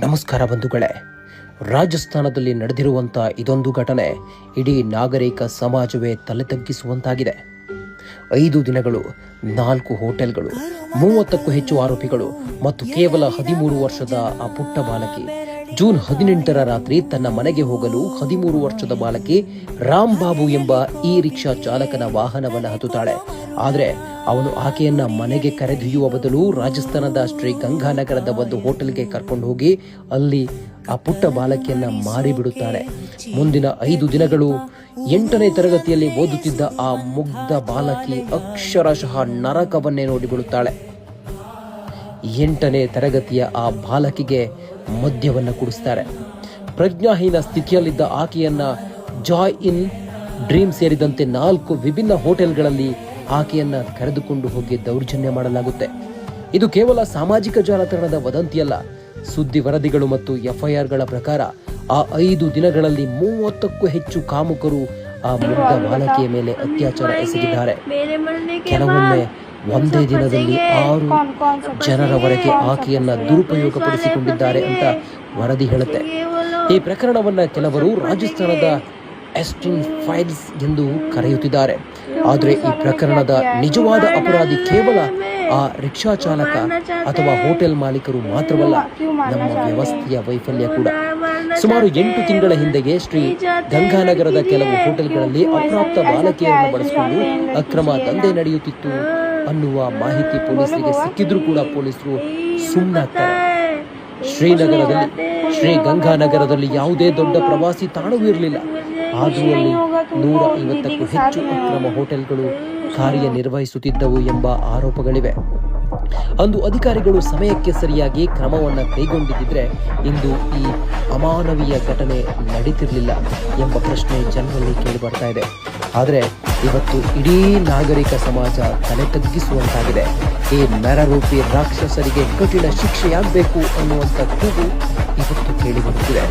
ನಮಸ್ಕಾರ ಬಂಧುಗಳೇ, ರಾಜಸ್ಥಾನದಲ್ಲಿ ನಡೆದಿರುವಂಥ ಇದೊಂದು ಘಟನೆ ಇಡೀ ನಾಗರಿಕ ಸಮಾಜವೇ ತಲೆ ತಗ್ಗಿಸುವಂತಾಗಿದೆ. 5 ದಿನಗಳು, 4 ಹೋಟೆಲ್ಗಳು, 30ಕ್ಕೂ ಹೆಚ್ಚು ಆರೋಪಿಗಳು ಮತ್ತು ಕೇವಲ 13 ವರ್ಷದ ಆ ಪುಟ್ಟ ಬಾಲಕಿ. ಜೂನ್ 18ರ ರಾತ್ರಿ ತನ್ನ ಮನೆಗೆ ಹೋಗಲು 13 ವರ್ಷದ ಬಾಲಕಿ ರಾಮ್ ಬಾಬು ಎಂಬ ಈ ರಿಕ್ಷಾ ಚಾಲಕನ ವಾಹನವನ್ನು ಹತ್ತುತ್ತಾಳೆ. ಆದರೆ ಅವನು ಆಕೆಯನ್ನ ಮನೆಗೆ ಕರೆದೊಯ್ಯುವ ಬದಲು ರಾಜಸ್ಥಾನದ ಶ್ರೀ ಗಂಗಾನಗರದ ಒಂದು ಹೋಟೆಲ್ಗೆ ಕರ್ಕೊಂಡು ಹೋಗಿ ಅಲ್ಲಿ ಆ ಪುಟ್ಟ ಬಾಲಕಿಯನ್ನ ಮಾರಿಬಿಡುತ್ತಾನೆ. ಮುಂದಿನ 5 ದಿನಗಳು 8ನೇ ತರಗತಿಯಲ್ಲಿ ಓದುತ್ತಿದ್ದ ಆ ಮುಗ್ಧ ಬಾಲಕಿ ಅಕ್ಷರಶಃ ನರಕವನ್ನೇ ನೋಡಿಬಿಡುತ್ತಾಳೆ. 8ನೇ ತರಗತಿಯ ಆ ಬಾಲಕಿಗೆ ಮದ್ಯವನ್ನು ಕುಡಿಸ್ತಾರೆ. ಪ್ರಜ್ಞಾಹೀನ ಸ್ಥಿತಿಯಲ್ಲಿದ್ದ ಆಕೆಯನ್ನ ಜಾಯ್ ಇನ್ ಡ್ರೀಮ್ ಸೇರಿದಂತೆ 4 ವಿಭಿನ್ನ ಹೋಟೆಲ್ಗಳಲ್ಲಿ ಆಕೆಯನ್ನ ಕರೆದುಕೊಂಡು ಹೋಗಿ ದೌರ್ಜನ್ಯ ಮಾಡಲಾಗುತ್ತೆ. ಇದು ಕೇವಲ ಸಾಮಾಜಿಕ ಜಾಲತಾಣದ ವದಂತಿಯಲ್ಲ. ಸುದ್ದಿ ವರದಿಗಳು ಮತ್ತು ಎಫ್ಐಆರ್ಗಳ ಪ್ರಕಾರ ಆ 5 ದಿನಗಳಲ್ಲಿ 30ಕ್ಕೂ ಹೆಚ್ಚು ಕಾಮುಕರು ಆ ಮುಗ್ಧ ಬಾಲಕಿಯ ಮೇಲೆ ಅತ್ಯಾಚಾರ ಎಸಗಿದ್ದಾರೆ. ಕೆಲವೊಮ್ಮೆ ಒಂದೇ ದಿನದಲ್ಲಿ 6 ಜನರವರೆಗೆ ಆಕೆಯನ್ನ ದುರುಪಯೋಗಪಡಿಸಿಕೊಂಡಿದ್ದಾರೆ ಅಂತ ವರದಿ ಹೇಳುತ್ತೆ. ಈ ಪ್ರಕರಣವನ್ನ ಕೆಲವರು ರಾಜಸ್ಥಾನದ ಎಸ್ಟಿನ್ ಫೈಲ್ಸ್ ಎಂದು ಕರೆಯುತ್ತಿದ್ದಾರೆ. ಆದರೆ ಈ ಪ್ರಕರಣದ ನಿಜವಾದ ಅಪರಾಧಿ ಕೇವಲ ಆ ರಿಕ್ಷಾ ಚಾಲಕ ಅಥವಾ ಹೋಟೆಲ್ ಮಾಲೀಕರು ಮಾತ್ರವಲ್ಲ, ನಮ್ಮ ವ್ಯವಸ್ಥೆಯ ವೈಫಲ್ಯ ಕೂಡ. ಸುಮಾರು 8 ತಿಂಗಳ ಹಿಂದೆಯೇ ಶ್ರೀ ಗಂಗಾನಗರದ ಕೆಲವು ಹೋಟೆಲ್ಗಳಲ್ಲಿ ಅಪ್ರಾಪ್ತ ಬಾಲಕಿಯರನ್ನು ಬಳಸಿಕೊಂಡು ಅಕ್ರಮ ದಂಧೆ ನಡೆಯುತ್ತಿತ್ತು ಅನ್ನುವ ಮಾಹಿತಿ ಪೊಲೀಸರಿಗೆ ಸಿಕ್ಕಿದ್ರೂ ಕೂಡ ಪೊಲೀಸರು ಸುಮ್ಮನಾಗ್ತಾರೆ. ಶ್ರೀ ಗಂಗಾನಗರದಲ್ಲಿ ಯಾವುದೇ ದೊಡ್ಡ ಪ್ರವಾಸಿ ತಾಣವೂ ಇರಲಿಲ್ಲ. ಆದರೂ ಅಲ್ಲಿ 150ಕ್ಕೂ ಹೆಚ್ಚು ಅಕ್ರಮ ಹೋಟೆಲ್ಗಳು ಕಾರ್ಯನಿರ್ವಹಿಸುತ್ತಿದ್ದವು ಎಂಬ ಆರೋಪಗಳಿವೆ. ಅಂದು ಅಧಿಕಾರಿಗಳು ಸಮಯಕ್ಕೆ ಸರಿಯಾಗಿ ಕ್ರಮವನ್ನು ಕೈಗೊಂಡಿದ್ದರೆ ಇಂದು ಈ ಅಮಾನವೀಯ ಘಟನೆ ನಡೀತಿರಲಿಲ್ಲ ಎಂಬ ಪ್ರಶ್ನೆ ಜನರಲ್ಲಿ ಕೇಳಿಬರ್ತಾ ಇದೆ. ಆದರೆ ಇವತ್ತು ಇಡೀ ನಾಗರಿಕ ಸಮಾಜ ತಲೆ ತಗ್ಗಿಸುವಂತಾಗಿದೆ. ಈ ನರರೂಪಿ ರಾಕ್ಷಸರಿಗೆ ಕಠಿಣ ಶಿಕ್ಷೆಯಾಗಬೇಕು ಅನ್ನುವಂಥ ಕೂಗು ಇವತ್ತು ಕೇಳಿಬರುತ್ತಿದೆ.